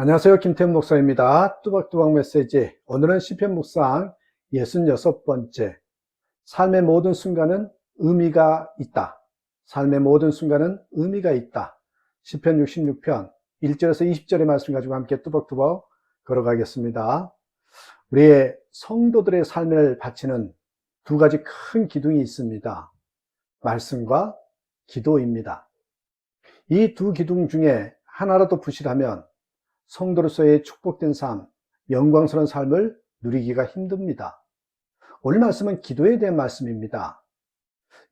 안녕하세요. 김태훈 목사입니다. 뚜벅뚜벅 메시지. 오늘은 시편 묵상 66번째. 삶의 모든 순간은 의미가 있다. 삶의 모든 순간은 의미가 있다. 시편 66편 1절에서 20절의 말씀 가지고 함께 뚜벅뚜벅 걸어가겠습니다. 우리의 성도들의 삶을 바치는 두 가지 큰 기둥이 있습니다. 말씀과 기도입니다. 이 두 기둥 중에 하나라도 부실하면 성도로서의 축복된 삶, 영광스러운 삶을 누리기가 힘듭니다. 오늘 말씀은 기도에 대한 말씀입니다.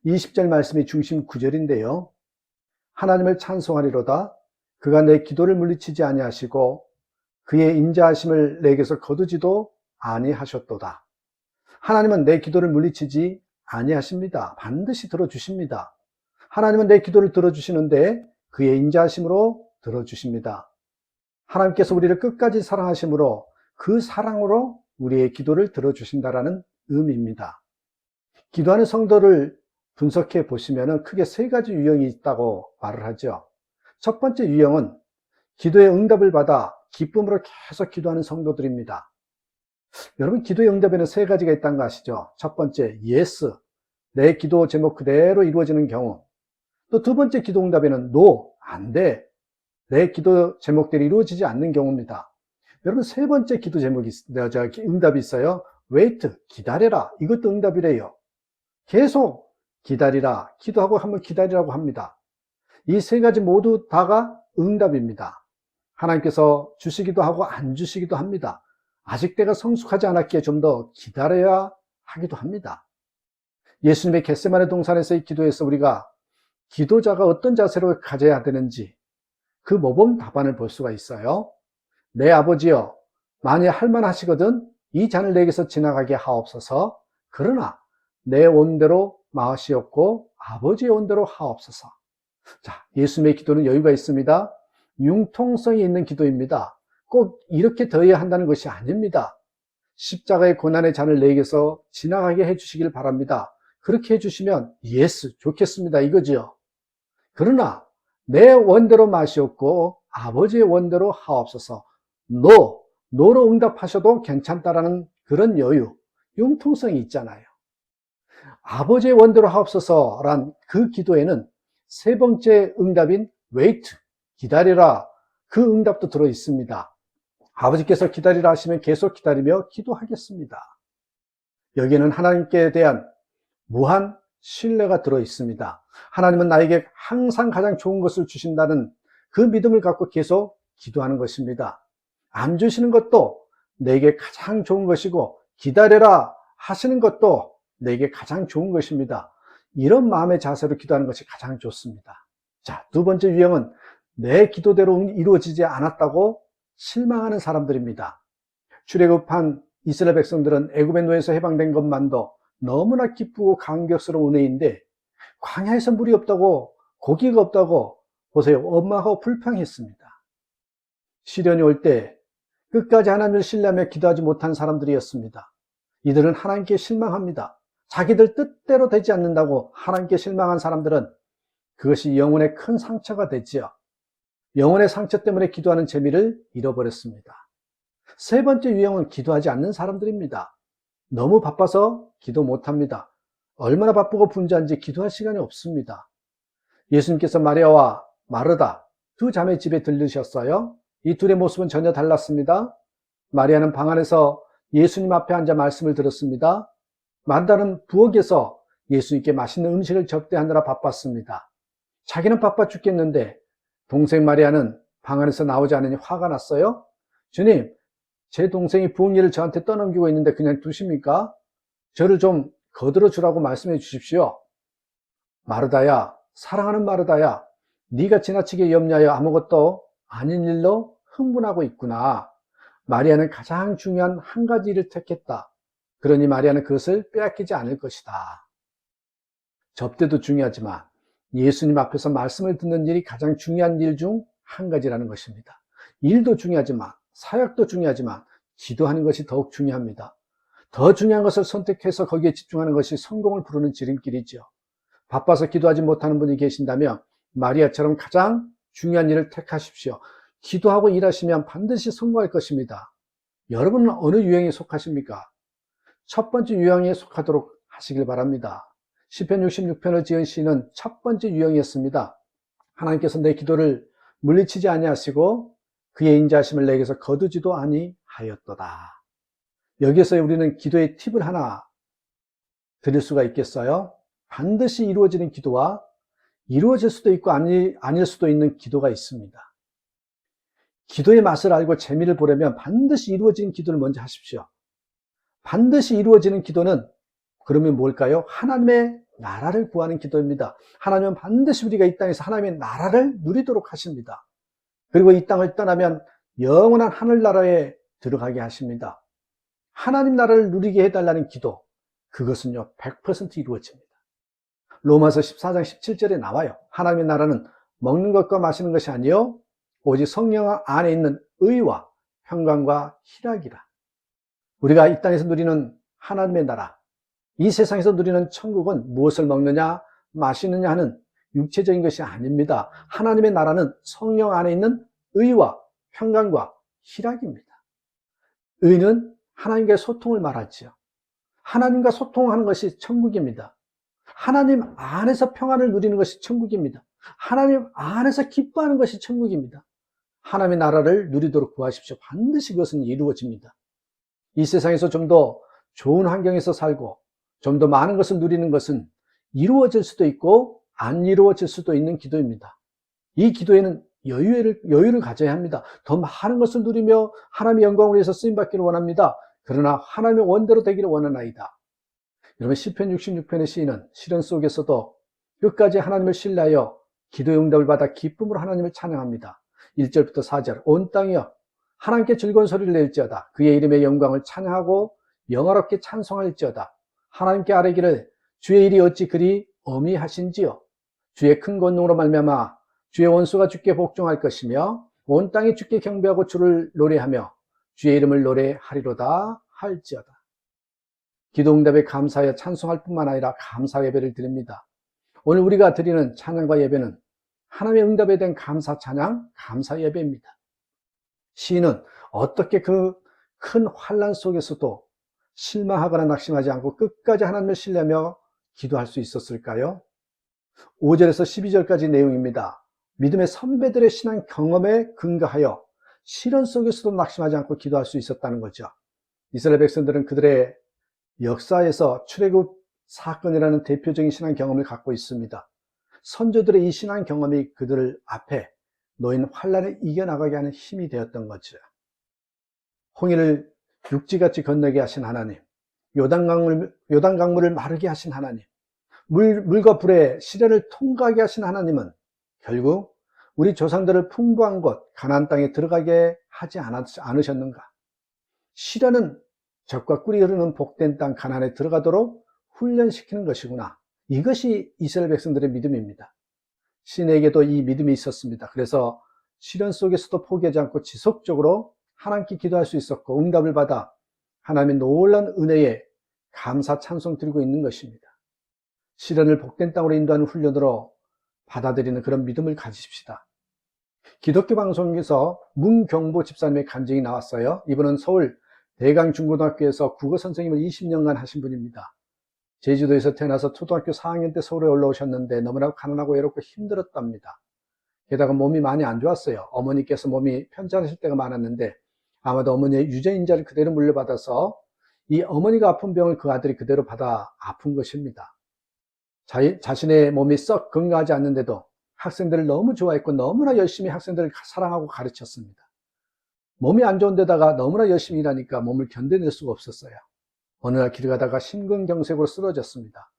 20절 말씀이 중심 구절인데요. 하나님을 찬송하리로다. 그가 내 기도를 물리치지 아니하시고 그의 인자하심을 내게서 거두지도 아니하셨도다. 하나님은 내 기도를 물리치지 아니하십니다. 반드시 들어주십니다. 하나님은 내 기도를 들어주시는데 그의 인자하심으로 들어주십니다. 하나님께서 우리를 끝까지 사랑하심으로 그 사랑으로 우리의 기도를 들어주신다라는 의미입니다. 기도하는 성도를 분석해 보시면 크게 세 가지 유형이 있다고 말을 하죠. 첫 번째 유형은 기도의 응답을 받아 기쁨으로 계속 기도하는 성도들입니다. 여러분, 기도의 응답에는 세 가지가 있다는 거 아시죠? 첫 번째, yes, 내 기도 제목 그대로 이루어지는 경우. 또 두 번째 기도 응답에는 no, 안 돼, 내 기도 제목들이 이루어지지 않는 경우입니다. 여러분, 세 번째 기도 제목이, 응답이 있어요. wait, 기다려라. 이것도 응답이래요. 계속 기다리라. 기도하고 한번 기다리라고 합니다. 이 세 가지 모두 다가 응답입니다. 하나님께서 주시기도 하고 안 주시기도 합니다. 아직 때가 성숙하지 않았기에 좀 더 기다려야 하기도 합니다. 예수님의 겟세마네 동산에서의 기도에서 우리가 기도자가 어떤 자세로 가져야 되는지 그 모범 답안을 볼 수가 있어요. 내 아버지여, 만일 할만하시거든 이 잔을 내게서 지나가게 하옵소서. 그러나 내 온대로 마시옵고 아버지의 온대로 하옵소서. 자, 예수님의 기도는 여유가 있습니다. 융통성이 있는 기도입니다. 꼭 이렇게 더해야 한다는 것이 아닙니다. 십자가의 고난의 잔을 내게서 지나가게 해주시길 바랍니다. 그렇게 해주시면 예스, 좋겠습니다, 이거지요. 그러나 내 원대로 마시옵고 아버지의 원대로 하옵소서. 노로 응답하셔도 괜찮다라는 그런 여유, 융통성이 있잖아요. 아버지의 원대로 하옵소서란 그 기도에는 세 번째 응답인 wait, 기다리라, 그 응답도 들어 있습니다. 아버지께서 기다리라 하시면 계속 기다리며 기도하겠습니다. 여기에는 하나님께 대한 무한 신뢰가 들어 있습니다. 하나님은 나에게 항상 가장 좋은 것을 주신다는 그 믿음을 갖고 계속 기도하는 것입니다. 안 주시는 것도 내게 가장 좋은 것이고 기다려라 하시는 것도 내게 가장 좋은 것입니다. 이런 마음의 자세로 기도하는 것이 가장 좋습니다. 자, 두 번째 유형은 내 기도대로 이루어지지 않았다고 실망하는 사람들입니다. 출애굽한 이스라엘 백성들은 애굽의 노예에서 해방된 것만도 너무나 기쁘고 감격스러운 은혜인데 광야에서 물이 없다고, 고기가 없다고 보세요, 엄마가 불평했습니다. 시련이 올 때 끝까지 하나님을 신뢰하며 기도하지 못한 사람들이었습니다. 이들은 하나님께 실망합니다. 자기들 뜻대로 되지 않는다고 하나님께 실망한 사람들은 그것이 영혼에 큰 상처가 되지요. 영혼의 상처 때문에 기도하는 재미를 잃어버렸습니다. 세 번째 유형은 기도하지 않는 사람들입니다. 너무 바빠서 기도 못합니다. 얼마나 바쁘고 분주한지 기도할 시간이 없습니다. 예수님께서 마리아와 마르다 두 자매 집에 들르셨어요. 이 둘의 모습은 전혀 달랐습니다. 마리아는 방 안에서 예수님 앞에 앉아 말씀을 들었습니다. 마르다는 부엌에서 예수님께 맛있는 음식을 접대하느라 바빴습니다. 자기는 바빠 죽겠는데 동생 마리아는 방 안에서 나오지 않으니 화가 났어요. 주님, 제 동생이 부엌 일을 저한테 떠넘기고 있는데 그냥 두십니까? 저를 좀 거들어 주라고 말씀해 주십시오. 마르다야, 사랑하는 마르다야, 네가 지나치게 염려하여 아무것도 아닌 일로 흥분하고 있구나. 마리아는 가장 중요한 한 가지 일을 택했다. 그러니 마리아는 그것을 빼앗기지 않을 것이다. 접대도 중요하지만 예수님 앞에서 말씀을 듣는 일이 가장 중요한 일 중 한 가지라는 것입니다. 일도 중요하지만 사역도 중요하지만 기도하는 것이 더욱 중요합니다. 더 중요한 것을 선택해서 거기에 집중하는 것이 성공을 부르는 지름길이죠. 바빠서 기도하지 못하는 분이 계신다면 마리아처럼 가장 중요한 일을 택하십시오. 기도하고 일하시면 반드시 성공할 것입니다. 여러분은 어느 유형에 속하십니까? 첫 번째 유형에 속하도록 하시길 바랍니다. 시편 66편을 지은 시인은 첫 번째 유형이었습니다. 하나님께서 내 기도를 물리치지 아니하시고 그의 인자하심을 내게서 거두지도 아니하였도다. 여기에서 우리는 기도의 팁을 하나 드릴 수가 있겠어요? 반드시 이루어지는 기도와 이루어질 수도 있고 아닐 수도 있는 기도가 있습니다. 기도의 맛을 알고 재미를 보려면 반드시 이루어지는 기도를 먼저 하십시오. 반드시 이루어지는 기도는 그러면 뭘까요? 하나님의 나라를 구하는 기도입니다. 하나님은 반드시 우리가 이 땅에서 하나님의 나라를 누리도록 하십니다. 그리고 이 땅을 떠나면 영원한 하늘나라에 들어가게 하십니다. 하나님 나라를 누리게 해달라는 기도, 그것은요 100% 이루어집니다. 로마서 14장 17절에 나와요. 하나님의 나라는 먹는 것과 마시는 것이 아니요 오직 성령 안에 있는 의와 평강과 희락이라. 우리가 이 땅에서 누리는 하나님의 나라, 이 세상에서 누리는 천국은 무엇을 먹느냐 마시느냐 하는 육체적인 것이 아닙니다. 하나님의 나라는 성령 안에 있는 의와 평강과 희락입니다. 의는 하나님과의 소통을 말하지요. 하나님과 소통하는 것이 천국입니다. 하나님 안에서 평안을 누리는 것이 천국입니다. 하나님 안에서 기뻐하는 것이 천국입니다. 하나님의 나라를 누리도록 구하십시오. 반드시 그것은 이루어집니다. 이 세상에서 좀 더 좋은 환경에서 살고 좀 더 많은 것을 누리는 것은 이루어질 수도 있고 안 이루어질 수도 있는 기도입니다. 이 기도에는 여유를 가져야 합니다. 더 많은 것을 누리며 하나님의 영광을 위해서 쓰임받기를 원합니다. 그러나 하나님의 원대로 되기를 원하나이다. 여러분 시편 66편의 시인은 시련 속에서도 끝까지 하나님을 신뢰하여 기도의 응답을 받아 기쁨으로 하나님을 찬양합니다. 1절부터 4절 온 땅이여 하나님께 즐거운 소리를 낼지어다. 그의 이름의 영광을 찬양하고 영화롭게 찬송할지어다. 하나님께 아뢰기를 주의 일이 어찌 그리 어미하신지요. 주의 큰 권능으로 말미암아 주의 원수가 주께 복종할 것이며 온 땅이 주께 경배하고 주를 노래하며 주의 이름을 노래하리로다 할지어다. 기도 응답에 감사하여 찬송할 뿐만 아니라 감사 예배를 드립니다. 오늘 우리가 드리는 찬양과 예배는 하나님의 응답에 대한 감사 찬양, 감사 예배입니다. 시인은 어떻게 그 큰 환난 속에서도 실망하거나 낙심하지 않고 끝까지 하나님을 신뢰하며 기도할 수 있었을까요? 5절에서 12절까지 내용입니다. 믿음의 선배들의 신앙 경험에 근거하여 시련 속에서도 낙심하지 않고 기도할 수 있었다는 거죠. 이스라엘 백성들은 그들의 역사에서 출애굽 사건이라는 대표적인 신앙 경험을 갖고 있습니다. 선조들의 이 신앙 경험이 그들 앞에 놓인 환난을 이겨나가게 하는 힘이 되었던 거죠. 홍해를 육지같이 건너게 하신 하나님, 요단강물을 마르게 하신 하나님, 물과 불의 시련을 통과하게 하신 하나님은 결국 우리 조상들을 풍부한 곳 가나안 땅에 들어가게 하지 않으셨는가? 시련은 젖과 꿀이 흐르는 복된 땅 가나안에 들어가도록 훈련시키는 것이구나. 이것이 이스라엘 백성들의 믿음입니다. 신에게도 이 믿음이 있었습니다. 그래서 시련 속에서도 포기하지 않고 지속적으로 하나님께 기도할 수 있었고 응답을 받아 하나님의 놀라운 은혜에 감사 찬송 드리고 있는 것입니다. 시련을 복된 땅으로 인도하는 훈련으로 받아들이는 그런 믿음을 가지십시다. 기독교 방송에서 문경보 집사님의 간증이 나왔어요. 이분은 서울 대강중고등학교에서 국어 선생님을 20년간 하신 분입니다. 제주도에서 태어나서 초등학교 4학년 때 서울에 올라오셨는데 너무나 가난하고 외롭고 힘들었답니다. 게다가 몸이 많이 안 좋았어요. 어머니께서 몸이 편찮으실 때가 많았는데 아마도 어머니의 유전인자를 그대로 물려받아서 이 어머니가 아픈 병을 그 아들이 그대로 받아 아픈 것입니다. 자신의 몸이 썩 건강하지 않는데도 학생들을 너무 좋아했고 너무나 열심히 학생들을 사랑하고 가르쳤습니다. 몸이 안 좋은 데다가 너무나 열심히 일하니까 몸을 견뎌낼 수가 없었어요. 어느 날 길 가다가 심근경색으로 쓰러졌습니다.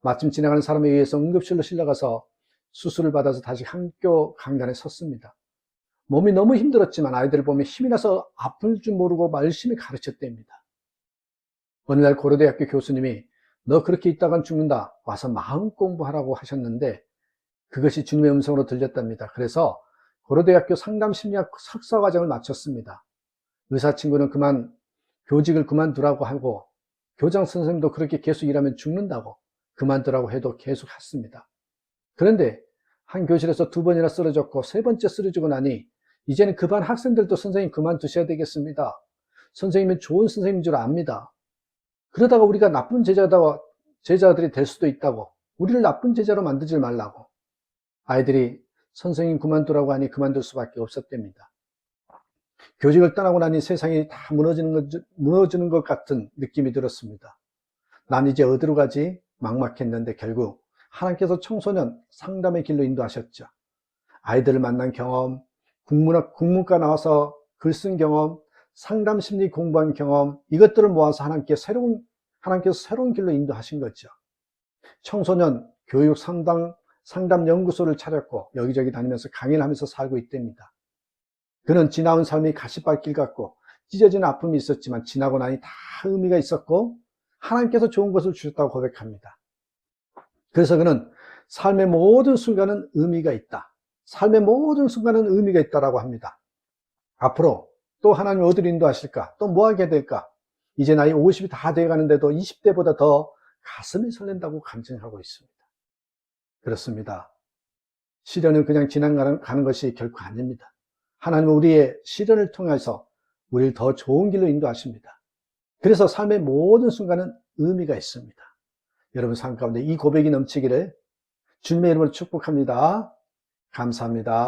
마침 지나가는 사람에 의해서 응급실로 실려가서 수술을 받아서 다시 학교 강단에 섰습니다. 몸이 너무 힘들었지만 아이들을 보면 힘이 나서 아플 줄 모르고 열심히 가르쳤답니다. 어느 날 고려대학교 교수님이 너 그렇게 있다간 죽는다. 와서 마음 공부하라고 하셨는데 그것이 주님의 음성으로 들렸답니다. 그래서 고려대학교 상담심리학 석사과정을 마쳤습니다. 의사 친구는 교직을 그만두라고 하고 교장 선생님도 그렇게 계속 일하면 죽는다고 그만두라고 해도 계속 했습니다. 그런데 한 교실에서 2번이나 쓰러졌고 3번째 쓰러지고 나니 이제는 그 반 학생들도 선생님 그만두셔야 되겠습니다. 선생님은 좋은 선생님인 줄 압니다. 그러다가 우리가 나쁜 제자들이 될 수도 있다고, 우리를 나쁜 제자로 만들지 말라고. 아이들이 선생님 그만두라고 하니 그만둘 수밖에 없었답니다. 교직을 떠나고 나니 세상이 다 무너지는 것 같은 느낌이 들었습니다. 난 이제 어디로 가지? 막막했는데 결국 하나님께서 청소년 상담의 길로 인도하셨죠. 아이들을 만난 경험, 국문과 나와서 글 쓴 경험, 상담 심리 공부한 경험, 이것들을 모아서 하나님께서 새로운 길로 인도하신 거죠. 청소년 교육 상담 연구소를 차렸고 여기저기 다니면서 강의를 하면서 살고 있답니다. 그는 지나온 삶이 가시밭길 같고 찢어진 아픔이 있었지만 지나고 나니 다 의미가 있었고 하나님께서 좋은 것을 주셨다고 고백합니다. 그래서 그는 삶의 모든 순간은 의미가 있다. 삶의 모든 순간은 의미가 있다라고 합니다. 앞으로 또 하나님 어디로 인도하실까? 또 뭐 하게 될까? 이제 나이 50이 다 돼가는데도 20대보다 더 가슴이 설렌다고 감정하고 있습니다. 그렇습니다. 시련은 그냥 지나가는 것이 결코 아닙니다. 하나님은 우리의 시련을 통해서 우리를 더 좋은 길로 인도하십니다. 그래서 삶의 모든 순간은 의미가 있습니다. 여러분 삶 가운데 이 고백이 넘치기를 주님의 이름으로 축복합니다. 감사합니다.